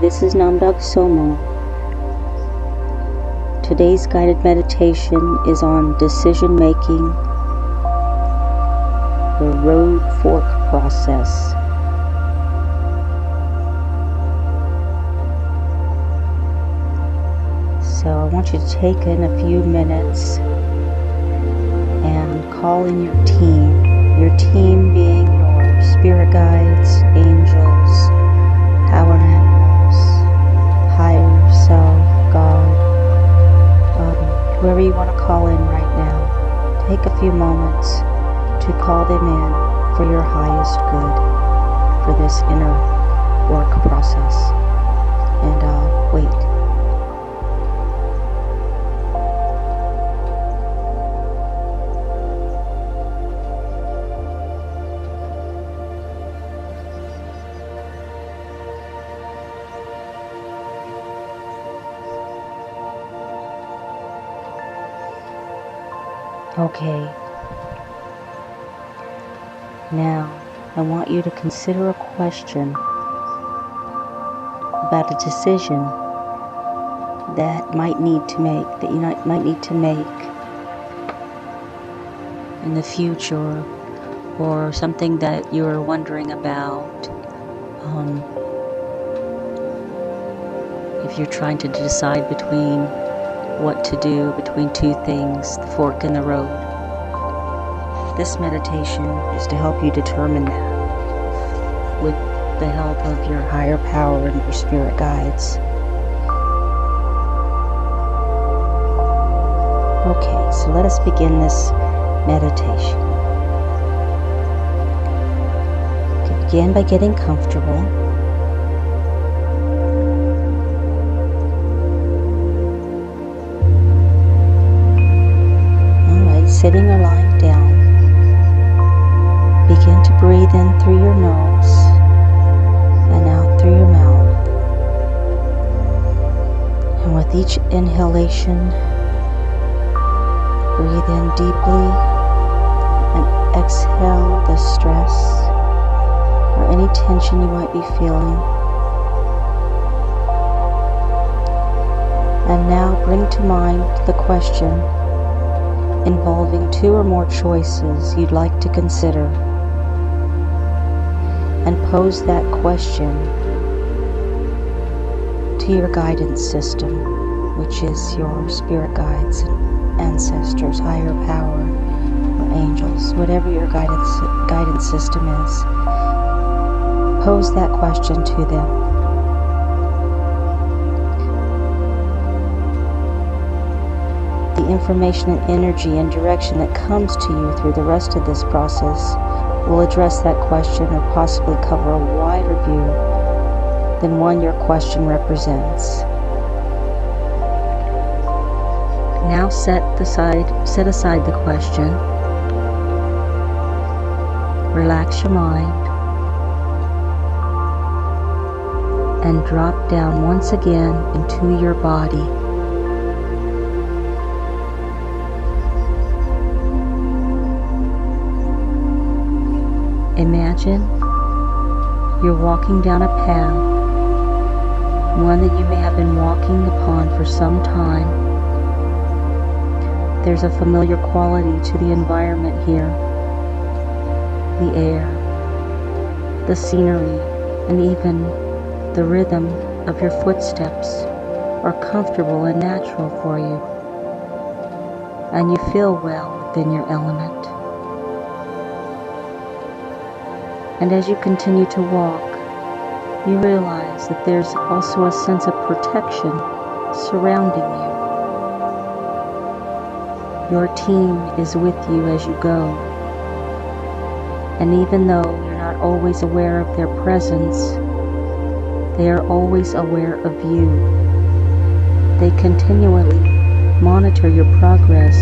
this is Namdag Tsomo. Today's guided meditation is on decision making, the road fork process. So I want you to take in a few minutes and call in your team being your spirit guides, angels, power animals, higher self, God, whoever you want to call in right now. Take a few moments to call them in for your highest good for this inner work process. And wait. Okay, now I want you to consider a question about a decision that you might need to make in the future, or something that you're wondering about. If you're trying to decide between what to do between two things, the fork in the road. This meditation is to help you determine that with the help of your higher power and your spirit guides. Okay, so let us begin this meditation. Begin by getting comfortable. Sitting or lying down, begin to breathe in through your nose and out through your mouth. And with each inhalation, breathe in deeply and exhale the stress or any tension you might be feeling. And now bring to mind the question involving two or more choices you'd like to consider, and pose that question to your guidance system, which is your spirit guides and ancestors, higher power, or angels, whatever your guidance system is. Pose that question to them. The information and energy and direction that comes to you through the rest of this process will address that question or possibly cover a wider view than one your question represents. Now set aside the question. Relax your mind and drop down once again into your body. Imagine you're walking down a path, one that you may have been walking upon for some time. There's a familiar quality to the environment here. The air, the scenery, and even the rhythm of your footsteps are comfortable and natural for you, and you feel well within your element. And as you continue to walk, you realize that there's also a sense of protection surrounding you. Your team is with you as you go. And even though you're not always aware of their presence, they are always aware of you. They continually monitor your progress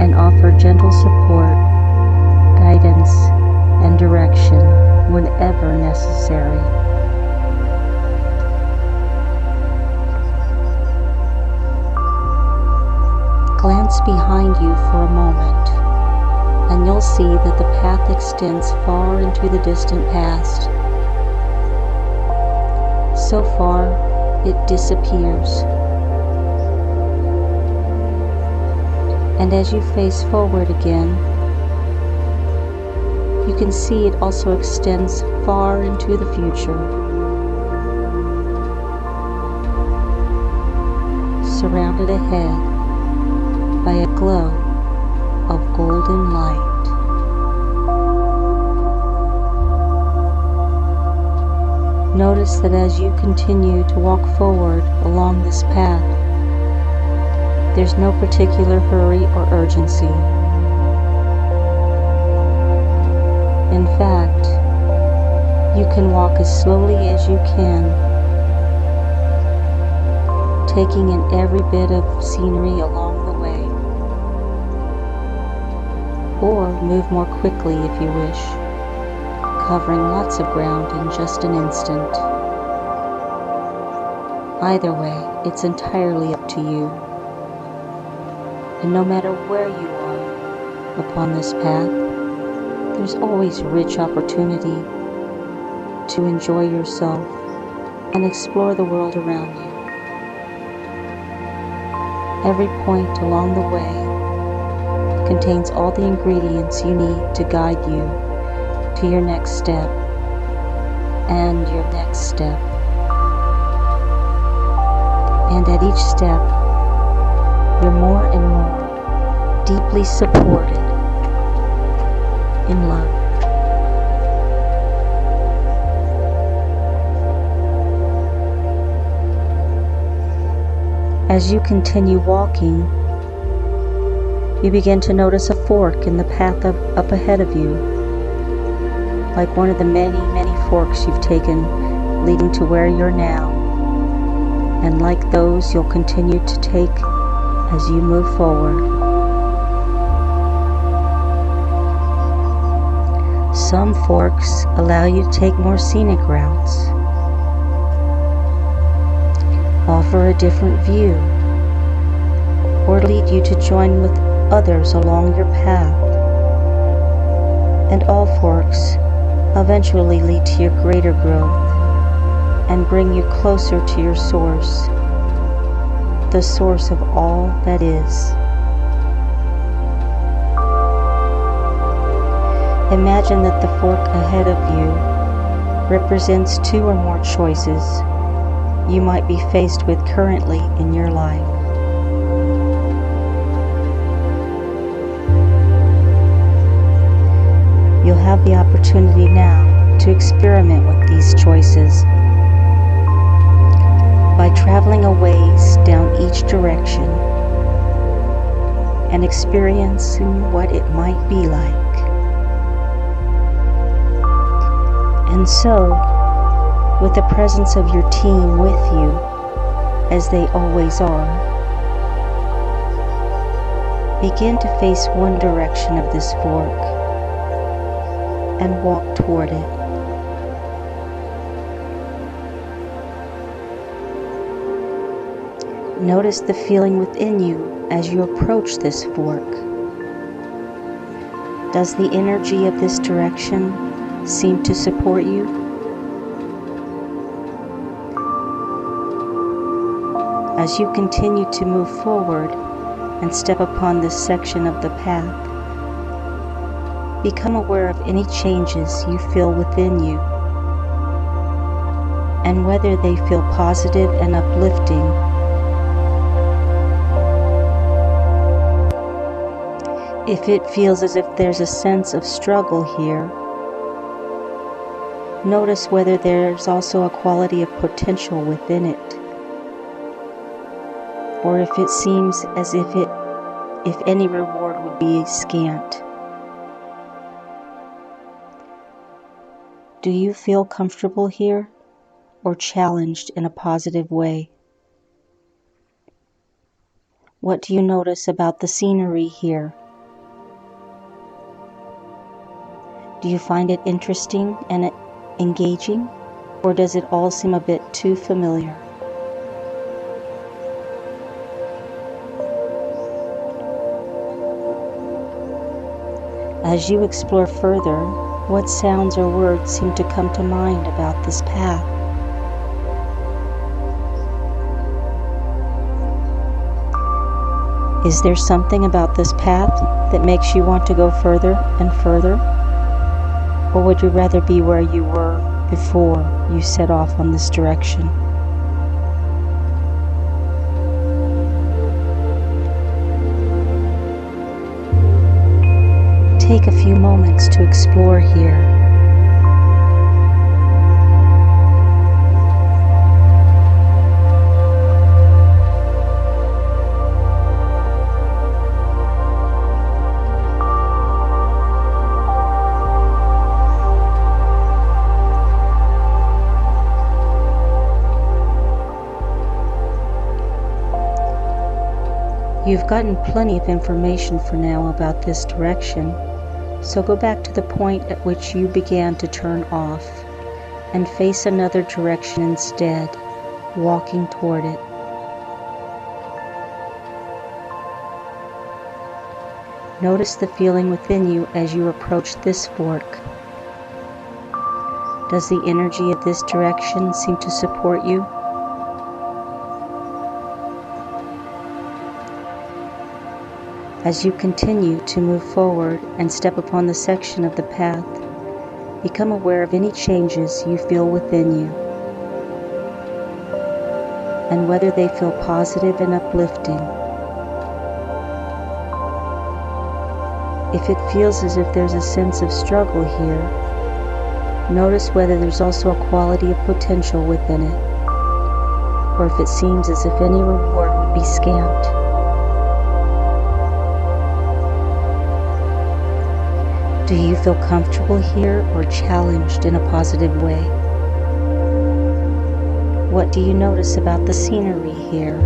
and offer gentle support, guidance, and direction whenever necessary. Glance behind you for a moment, and you'll see that the path extends far into the distant past. So far, it disappears. And as you face forward again, you can see it also extends far into the future, surrounded ahead by a glow of golden light. Notice that as you continue to walk forward along this path, there's no particular hurry or urgency. In fact, you can walk as slowly as you can, taking in every bit of scenery along the way, or move more quickly if you wish, covering lots of ground in just an instant. Either way, it's entirely up to you. And no matter where you are upon this path, there's always rich opportunity to enjoy yourself and explore the world around you. Every point along the way contains all the ingredients you need to guide you to your next step and your next step. And at each step, you're more and more deeply supported in love. As you continue walking, you begin to notice a fork in the path up ahead of you, like one of the many, many forks you've taken leading to where you're now, and like those you'll continue to take as you move forward. Some forks allow you to take more scenic routes, offer a different view, or lead you to join with others along your path. And all forks eventually lead to your greater growth and bring you closer to your source, the source of all that is. Imagine that the fork ahead of you represents two or more choices you might be faced with currently in your life. You'll have the opportunity now to experiment with these choices by traveling a ways down each direction and experiencing what it might be like. And so, with the presence of your team with you, as they always are, begin to face one direction of this fork and walk toward it. Notice the feeling within you as you approach this fork. Does the energy of this direction seem to support you? As you continue to move forward and step upon this section of the path, become aware of any changes you feel within you and whether they feel positive and uplifting. If it feels as if there's a sense of struggle here, notice whether there's also a quality of potential within it, or if it seems as if any reward would be scant. Do you feel comfortable here or challenged in a positive way? What do you notice about the scenery here? Do you find it interesting and engaging, or does it all seem a bit too familiar? As you explore further, what sounds or words seem to come to mind about this path? Is there something about this path that makes you want to go further and further? Or would you rather be where you were before you set off on this direction? Take a few moments to explore here. You've gotten plenty of information for now about this direction, so go back to the point at which you began to turn off and face another direction instead, walking toward it. Notice the feeling within you as you approach this fork. Does the energy of this direction seem to support you? As you continue to move forward and step upon the section of the path, become aware of any changes you feel within you, and whether they feel positive and uplifting. If it feels as if there's a sense of struggle here, notice whether there's also a quality of potential within it, or if it seems as if any reward would be scant. Do you feel comfortable here or challenged in a positive way? What do you notice about the scenery here?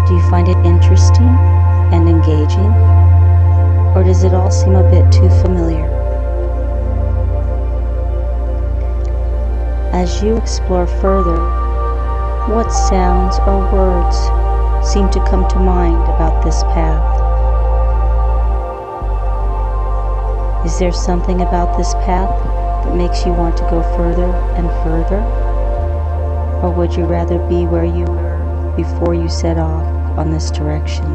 Do you find it interesting and engaging, or does it all seem a bit too familiar? As you explore further, what sounds or words seem to come to mind about this path? Is there something about this path that makes you want to go further and further? Or would you rather be where you were before you set off on this direction?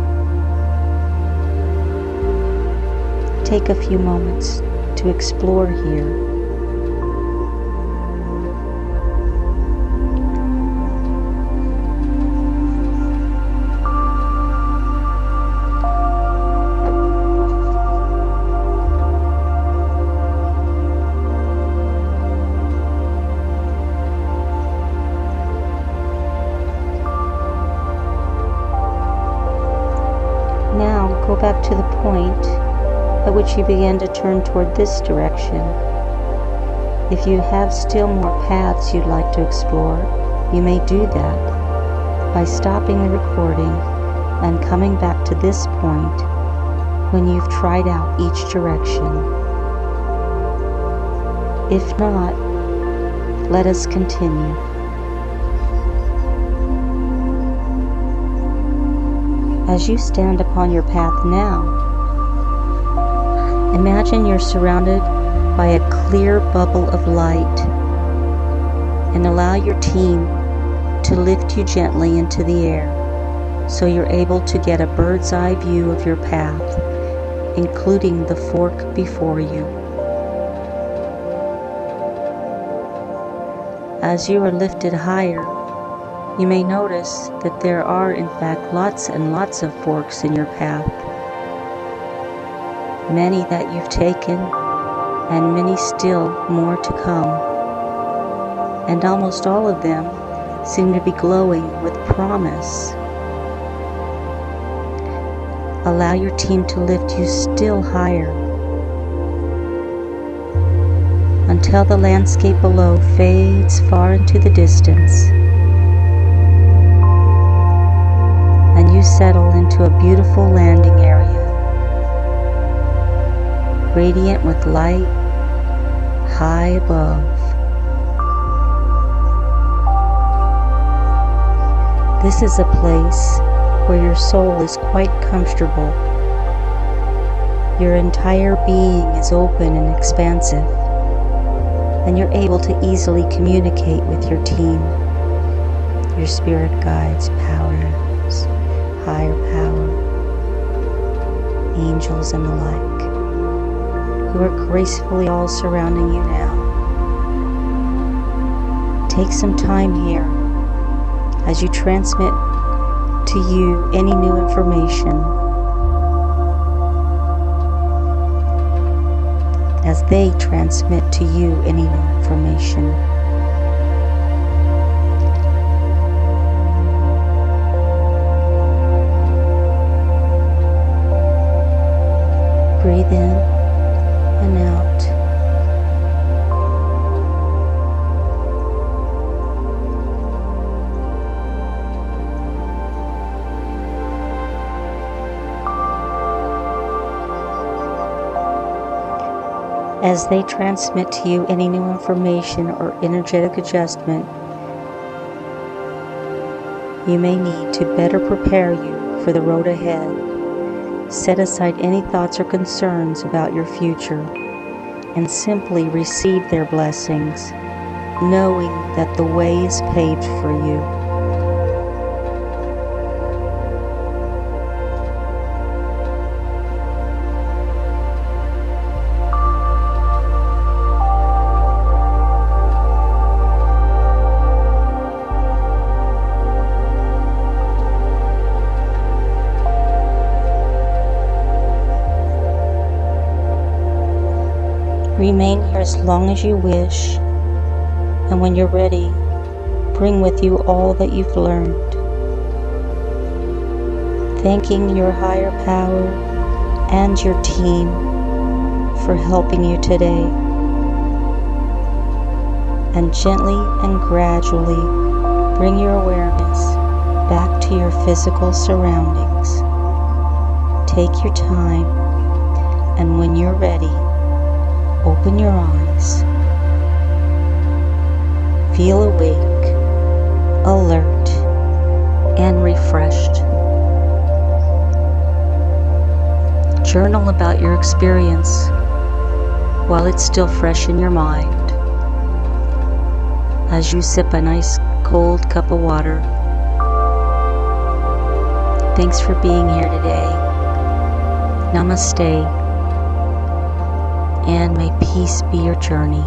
Take a few moments to explore here. Go back to the point at which you began to turn toward this direction. If you have still more paths you'd like to explore, you may do that by stopping the recording and coming back to this point when you've tried out each direction. If not, let us continue. As you stand upon your path now, imagine you're surrounded by a clear bubble of light, and allow your team to lift you gently into the air so you're able to get a bird's eye view of your path, including the fork before you. As you are lifted higher, you may notice that there are in fact lots and lots of forks in your path. Many that you've taken, and many still more to come. And almost all of them seem to be glowing with promise. Allow your team to lift you still higher until the landscape below fades far into the distance. And you settle into a beautiful landing area, radiant with light, high above. This is a place where your soul is quite comfortable. Your entire being is open and expansive, and you're able to easily communicate with your team. your spirit guides, powers, higher power, angels and the like, who are gracefully all surrounding you now. Take some time here as you transmit to you any new information, as they transmit to you any new information. Breathe in and out. As they transmit to you any new information or energetic adjustment you may need to better prepare you for the road ahead, set aside any thoughts or concerns about your future and simply receive their blessings, knowing that the way is paved for you. Remain here as long as you wish, and when you're ready, bring with you all that you've learned. Thanking your higher power and your team for helping you today. And gently and gradually bring your awareness back to your physical surroundings. Take your time, and when you're ready, open your eyes. Feel awake, alert, and refreshed. Journal about your experience while it's still fresh in your mind. As you sip a nice cold cup of water. Thanks for being here today. Namaste. And may peace be your journey.